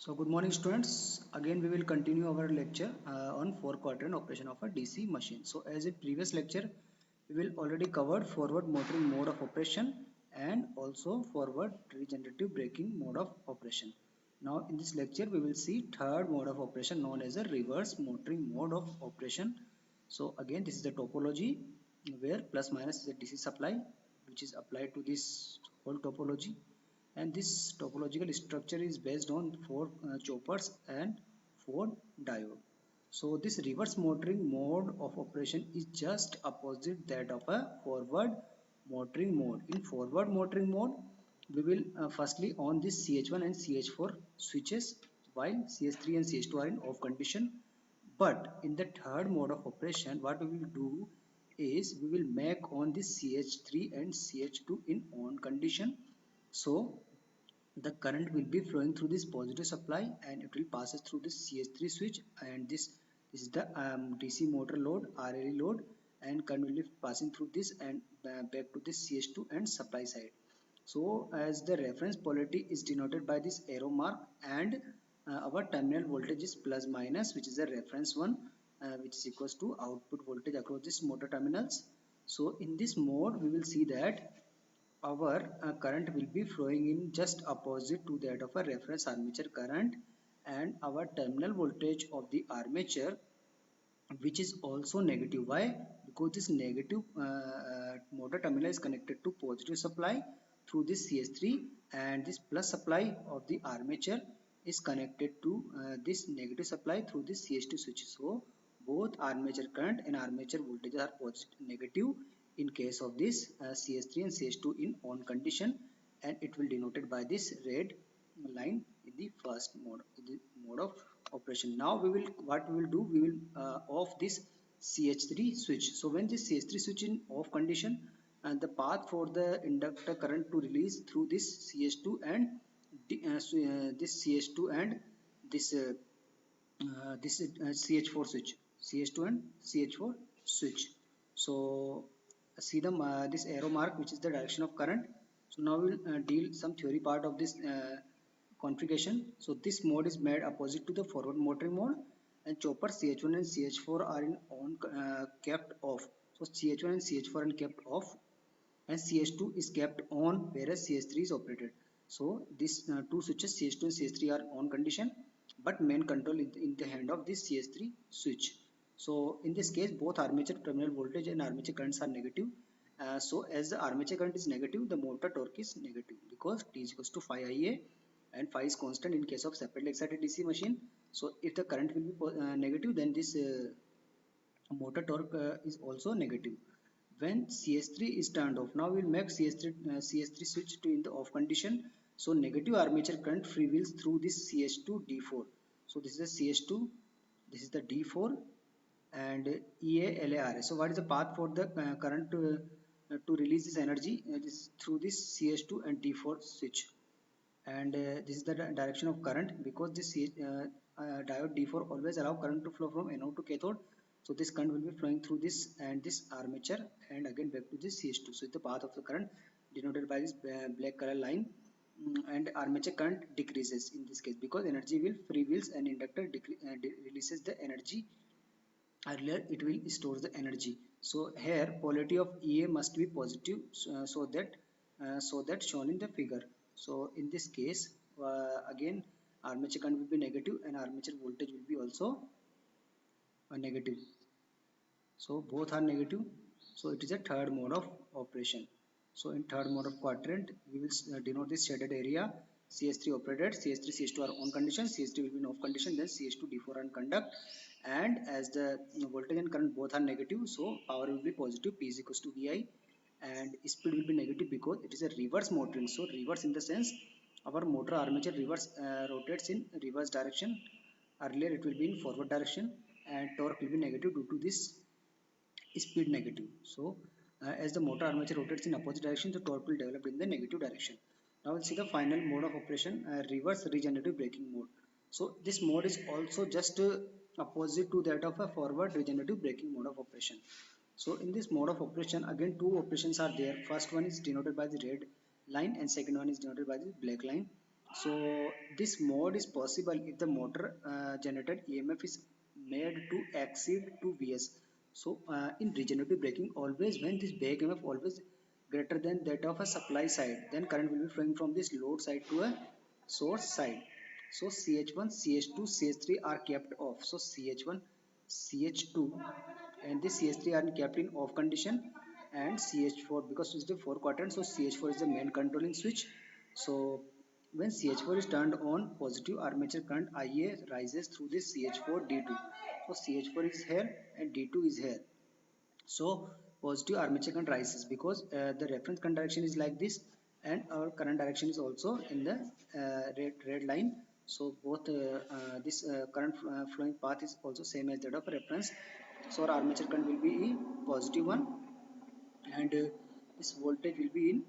So good morning students. Again we will continue our lecture on four quadrant operation of a DC machine. So as in previous lecture we will already covered forward motoring mode of operation and also forward regenerative braking mode of operation. Now in this lecture we will see third mode of operation known as a reverse motoring mode of operation. So again this is the topology where plus minus is a DC supply which is applied to this whole topology, and this topological structure is based on four choppers and four diode. So this reverse motoring mode of operation is just opposite that of a forward motoring mode. In forward motoring mode, we will firstly on this CH1 and CH4 switches while CH3 and CH2 are in off condition. But in the third mode of operation, what we will do is we will make on this CH3 and CH2 in on condition. So the current will be flowing through this positive supply and it will passes through this CH3 switch, and this is the DC motor load, RLE load, and current will be passing through this and back to this CH2 and supply side. So as the reference polarity is denoted by this arrow mark, and our terminal voltage is plus minus, which is the reference one, which is equals to output voltage across this motor terminals. So in this mode we will see that our current will be flowing in just opposite to that of a reference armature current, and our terminal voltage of the armature which is also negative. Why? Because this negative motor terminal is connected to positive supply through this CS3, and this plus supply of the armature is connected to this negative supply through this CS2 switch. So both armature current and armature voltage are positive negative in case of this CS3 and CS2 in on condition, and it will denoted by this red line in the first mode, the mode of operation. Now we will what we will do, we will off this CH3 switch. So when this CH3 switch in off condition, and the path for the inductor current to release through this CH2 and this CH2 and this CH4 switch, CH2 and CH4 switch. So see the this arrow mark which is the direction of current. So now we'll deal some theory part of this configuration. So this mode is made opposite to the forward motoring mode, and chopper CH1 and CH4 are in on kept off. So CH1 and CH4 are kept off, and CH2 is kept on, whereas CH3 is operated. So these two switches CH2 and CH3 are on condition, but main control in the hand of this CH3 switch. So in this case both armature terminal voltage and armature currents are negative. So as the armature current is negative, the motor torque is negative because T is equals to phi Ia, and phi is constant in case of separately excited DC machine. So if the current will be negative, then this motor torque is also negative. When CS3 is turned off, now we'll make CS3 switch to in the off condition. So negative armature current freewheels through this CH2 D4. So this is the CH2, this is the D4, and EALARA. So what is the path for the current to release this energy? It is through this CH2 and D4 switch, and this is the direction of current, because this diode D4 always allow current to flow from anode to cathode. So this current will be flowing through this and this armature and again back to this CH2. So the path of the current denoted by this black color line. And armature current decreases in this case because energy will free wheels, and inductor releases the energy earlier it will store the energy. So here polarity of EA must be positive, so that shown in the figure. So in this case again armature current will be negative and armature voltage will be also negative. So both are negative. So it is a third mode of operation. So in third mode of quadrant we will denote this shaded area. CH3 operated, CH3 CH2 are on condition, CH3 will be in off condition, then CH2 D4 and conduct. And as the voltage and current both are negative, so power will be positive, P is equals to VI, and speed will be negative because it is a reverse motoring. So reverse in the sense our motor armature reverse rotates in reverse direction. Earlier it will be in forward direction, and torque will be negative due to this speed negative. So as the motor armature rotates in opposite direction, the torque will develop in the negative direction. Now we'll see the final mode of operation, reverse regenerative braking mode. So this mode is also just opposite to that of a forward regenerative braking mode of operation. So in this mode of operation again two operations are there. First one is denoted by the red line and second one is denoted by the black line. So this mode is possible if the motor generated EMF is made to exceed 2 Vs. So in regenerative braking, always when this back EMF always greater than that of a supply side, then current will be flowing from this load side to a source side. So CH1, CH2, CH3 are kept off. So CH1, CH2 and this CH3 are kept in off condition, and CH4, because it's the 4 quadrant, so CH4 is the main controlling switch. So when CH4 is turned on, positive armature current IA rises through this CH4 D2. So CH4 is here and D2 is here. So positive armature current rises because the reference current direction is like this, and our current direction is also in the red line. So both this current flowing path is also same as that of reference. So our armature current will be in positive one, and this voltage will be in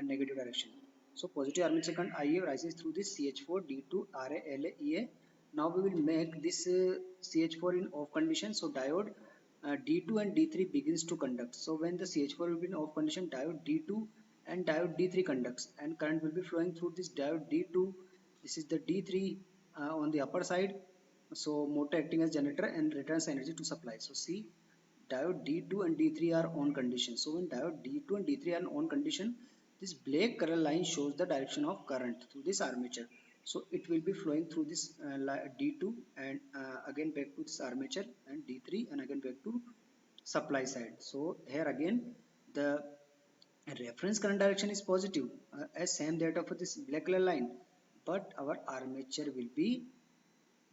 negative direction. So positive armature current IA rises through this CH4 D2 RA LA EA. Now we will make this CH4 in off condition. So diode D2 and D3 begins to conduct. So when the CH4 will be in off condition, diode D2 and diode D3 conducts, and current will be flowing through this diode D2. This is the D3 on the upper side. So motor acting as generator and returns energy to supply. So see, diode D2 and D3 are on condition. So when diode D2 and D3 are on condition, this black color line shows the direction of current through this armature. So it will be flowing through this D2 and again back to this armature, and D3 and again back to supply side. So here again the reference current direction is positive as same that of this black color line, but our armature will be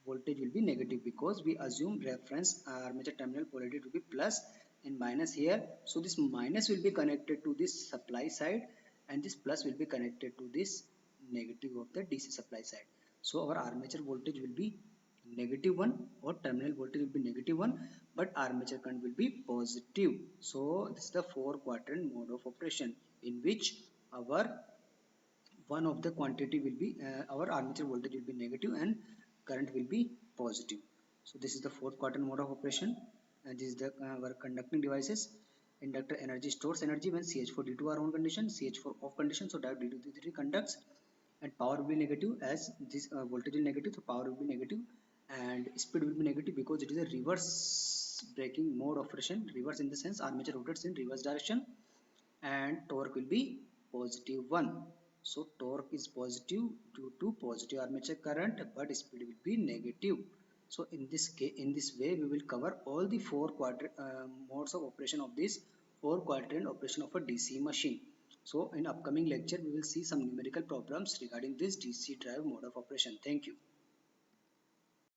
voltage will be negative because we assume reference armature terminal polarity to be plus and minus here. So this minus will be connected to this supply side, and this plus will be connected to this negative of the DC supply side. So our armature voltage will be negative 1, or terminal voltage will be negative 1, but armature current will be positive. So this is the 4 quadrant mode of operation in which our one of the quantity will be our armature voltage will be negative and current will be positive. So this is the 4th quadrant mode of operation, and this is the our conducting devices. Inductor energy stores energy when CH4 D2 are on condition, CH4 off condition. So diode D2 D3 conducts, and power will be negative as this voltage is negative, so power will be negative, and speed will be negative because it is a reverse braking mode operation. Reverse in the sense armature rotates in reverse direction, and torque will be positive 1. So torque is positive due to positive armature current, but speed will be negative. So in this case, in this way, we will cover all the 4 modes of operation of this 4 quadrant operation of a DC machine. So in upcoming lecture, we will see some numerical problems regarding this DC drive mode of operation. Thank you.